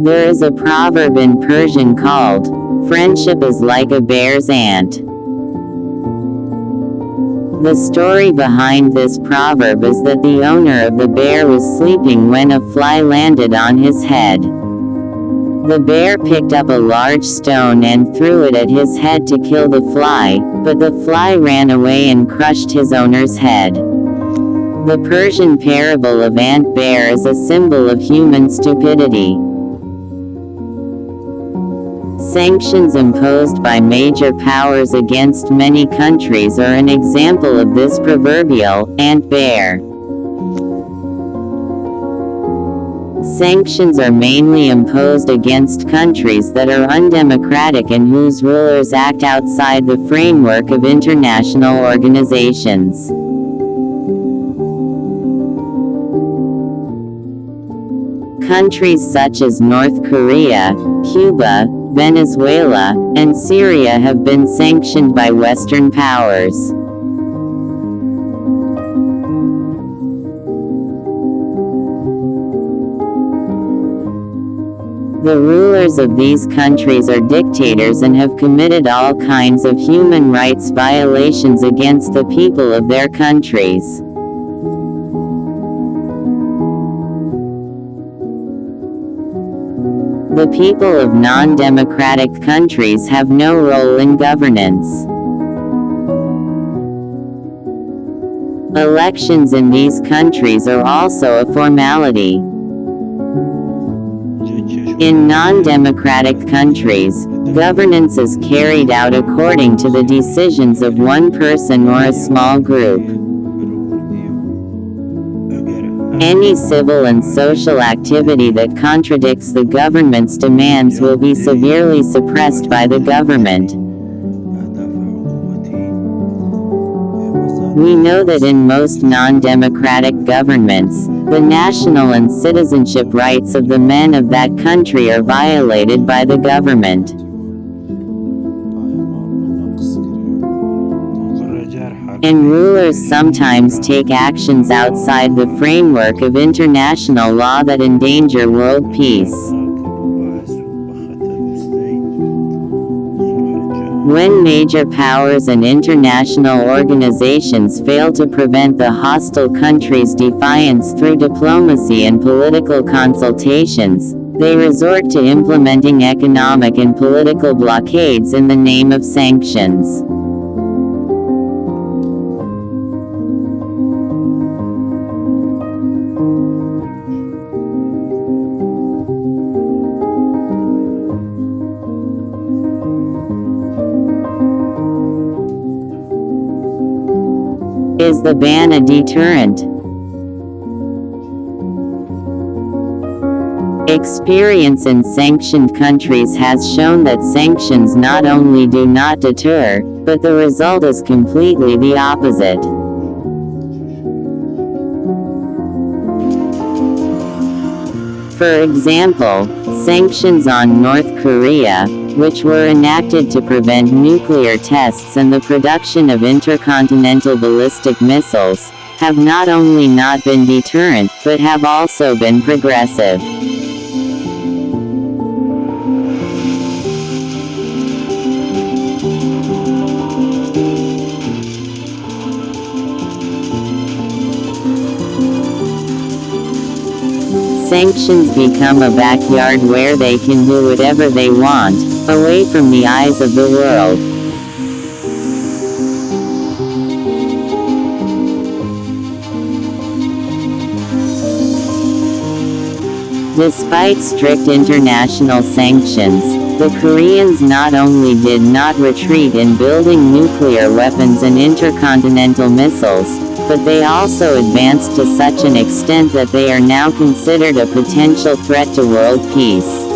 There is a proverb in Persian called, "Friendship is like a bear's ant." The story behind this proverb is that the owner of the bear was sleeping when a fly landed on his head. The bear picked up a large stone and threw it at his head to kill the fly, but the fly ran away and crushed his owner's head. The Persian parable of ant-bear is a symbol of human stupidity. Sanctions imposed by major powers against many countries are an example of this proverbial ant-bear. Sanctions are mainly imposed against countries that are undemocratic and whose rulers act outside the framework of international organizations. Countries such as North Korea, Cuba, Venezuela, and Syria have been sanctioned by Western powers. The rulers of these countries are dictators and have committed all kinds of human rights violations against the people of their countries. The people of non-democratic countries have no role in governance. Elections in these countries are also a formality. In non-democratic countries, governance is carried out according to the decisions of one person or a small group. Any civil and social activity that contradicts the government's demands will be severely suppressed by the government. We know that in most non-democratic governments, the national and citizenship rights of the men of that country are violated by the government. And rulers sometimes take actions outside the framework of international law that endanger world peace. When major powers and international organizations fail to prevent the hostile country's defiance through diplomacy and political consultations, they resort to implementing economic and political blockades in the name of sanctions. Is the ban a deterrent? Experience in sanctioned countries has shown that sanctions not only do not deter, but the result is completely the opposite. For example, sanctions on North Korea, which were enacted to prevent nuclear tests and the production of intercontinental ballistic missiles, have not only not been deterrent, but have also been progressive. Sanctions become a backyard where they can do whatever they want, away from the eyes of the world. Despite strict international sanctions, the Koreans not only did not retreat in building nuclear weapons and intercontinental missiles, but they also advanced to such an extent that they are now considered a potential threat to world peace.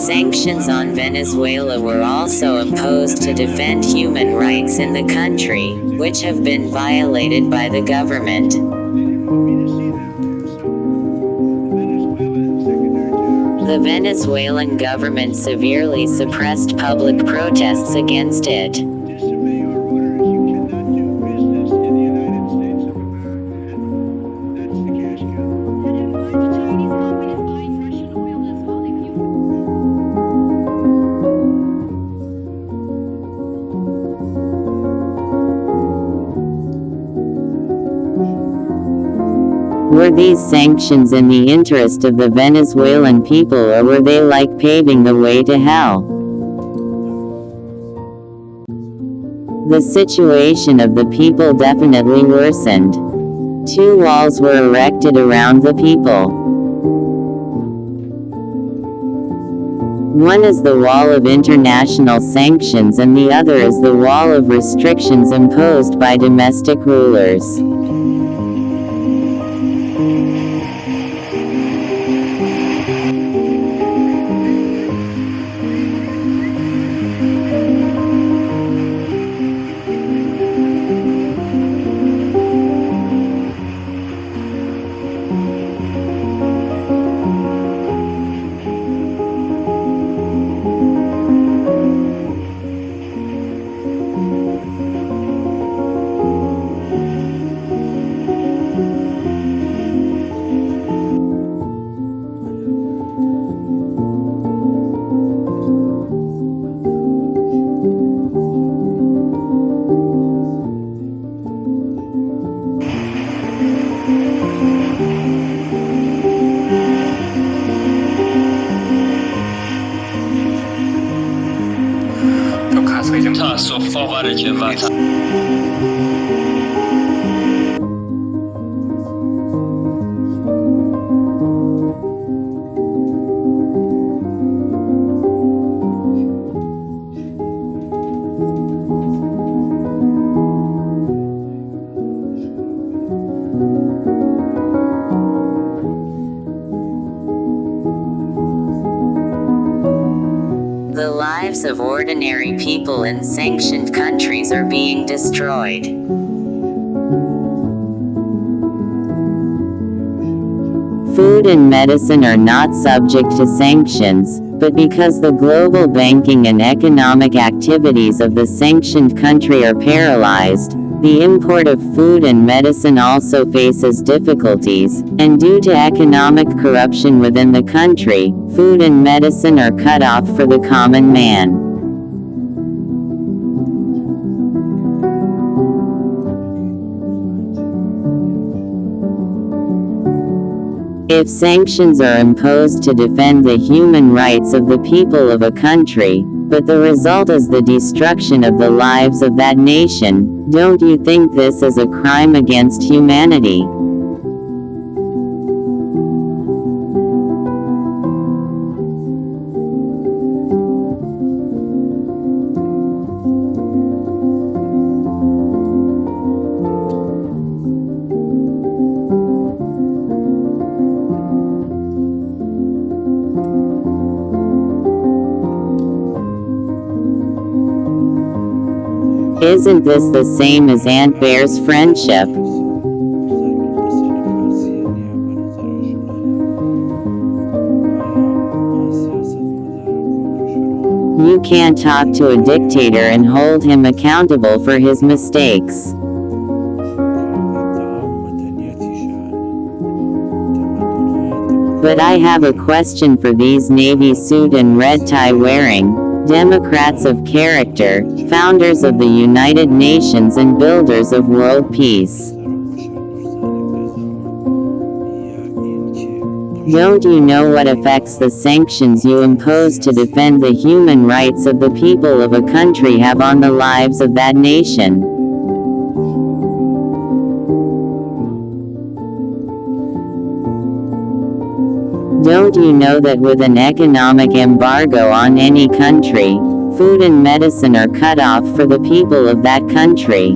Sanctions on Venezuela were also imposed to defend human rights in the country, which have been violated by the government. The Venezuelan government severely suppressed public protests against it. Were these sanctions in the interest of the Venezuelan people, or were they like paving the way to hell? The situation of the people definitely worsened. 2 walls were erected around the people. One is the wall of international sanctions and the other is the wall of restrictions imposed by domestic rulers. تأسف آوره که وطن The lives of ordinary people in sanctioned countries are being destroyed. Food and medicine are not subject to sanctions, but because the global banking and economic activities of the sanctioned country are paralyzed, the import of food and medicine also faces difficulties, and due to economic corruption within the country, food and medicine are cut off for the common man. If sanctions are imposed to defend the human rights of the people of a country, but the result is the destruction of the lives of that nation, don't you think this is a crime against humanity? Isn't this the same as Aunt Bear's friendship? You can't talk to a dictator and hold him accountable for his mistakes. But I have a question for these navy suit and red tie wearing Democrats of character, founders of the United Nations and builders of world peace. Don't you know what effects the sanctions you impose to defend the human rights of the people of a country have on the lives of that nation? Don't you know that with an economic embargo on any country, food and medicine are cut off for the people of that country?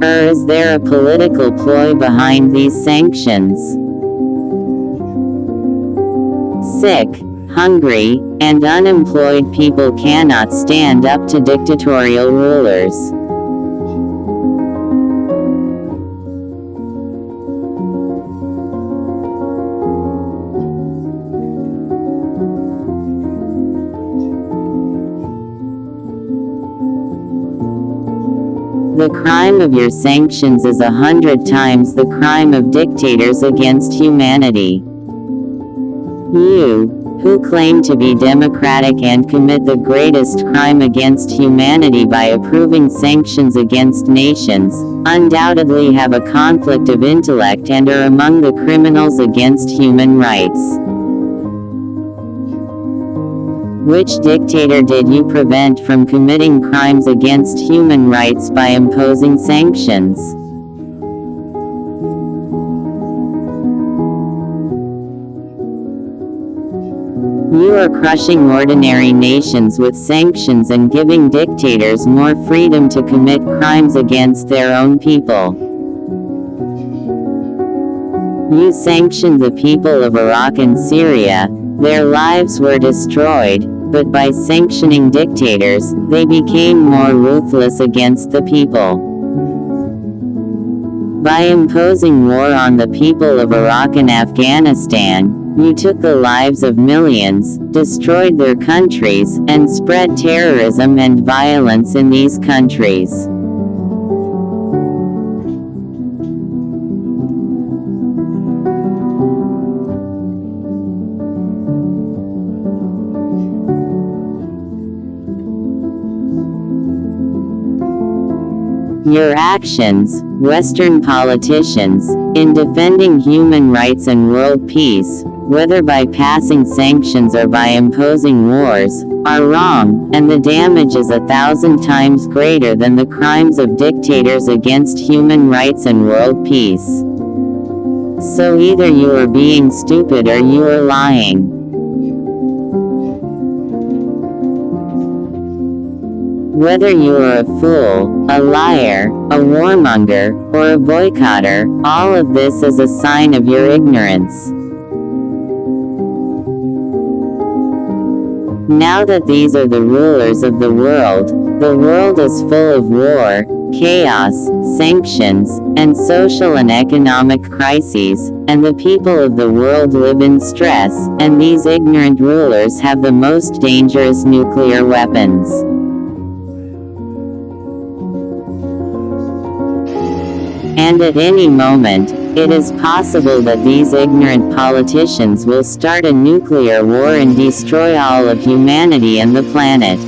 Or is there a political ploy behind these sanctions? Sick, hungry, and unemployed people cannot stand up to dictatorial rulers. The crime of your sanctions is 100 times the crime of dictators against humanity. You, who claim to be democratic and commit the greatest crime against humanity by approving sanctions against nations, undoubtedly have a conflict of intellect and are among the criminals against human rights. Which dictator did you prevent from committing crimes against human rights by imposing sanctions? You are crushing ordinary nations with sanctions and giving dictators more freedom to commit crimes against their own people. You sanctioned the people of Iraq and Syria. Their lives were destroyed, but by sanctioning dictators, they became more ruthless against the people. By imposing war on the people of Iraq and Afghanistan, you took the lives of millions, destroyed their countries, and spread terrorism and violence in these countries. Your actions, Western politicians, in defending human rights and world peace, whether by passing sanctions or by imposing wars, are wrong, and the damage is 1,000 times greater than the crimes of dictators against human rights and world peace. So either you are being stupid or you are lying. Whether you are a fool, a liar, a warmonger, or a boycotter, all of this is a sign of your ignorance. Now that these are the rulers of the world is full of war, chaos, sanctions, and social and economic crises, and the people of the world live in stress, and these ignorant rulers have the most dangerous nuclear weapons. And at any moment, it is possible that these ignorant politicians will start a nuclear war and destroy all of humanity and the planet.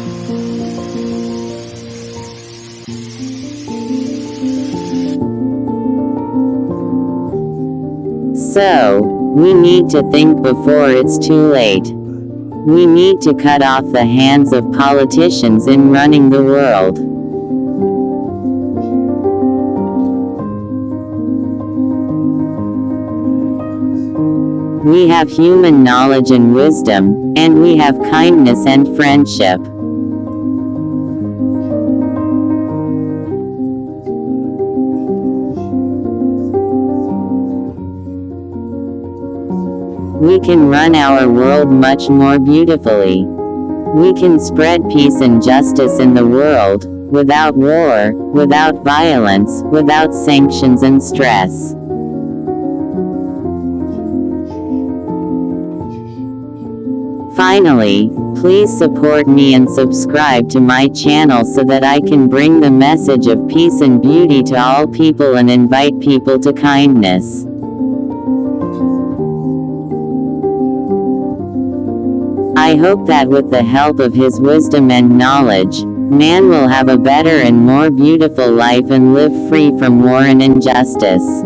So, we need to think before it's too late. We need to cut off the hands of politicians in running the world. We have human knowledge and wisdom, and we have kindness and friendship. We can run our world much more beautifully. We can spread peace and justice in the world, without war, without violence, without sanctions and stress. Finally, please support me and subscribe to my channel so that I can bring the message of peace and beauty to all people and invite people to kindness. I hope that with the help of his wisdom and knowledge, man will have a better and more beautiful life and live free from war and injustice.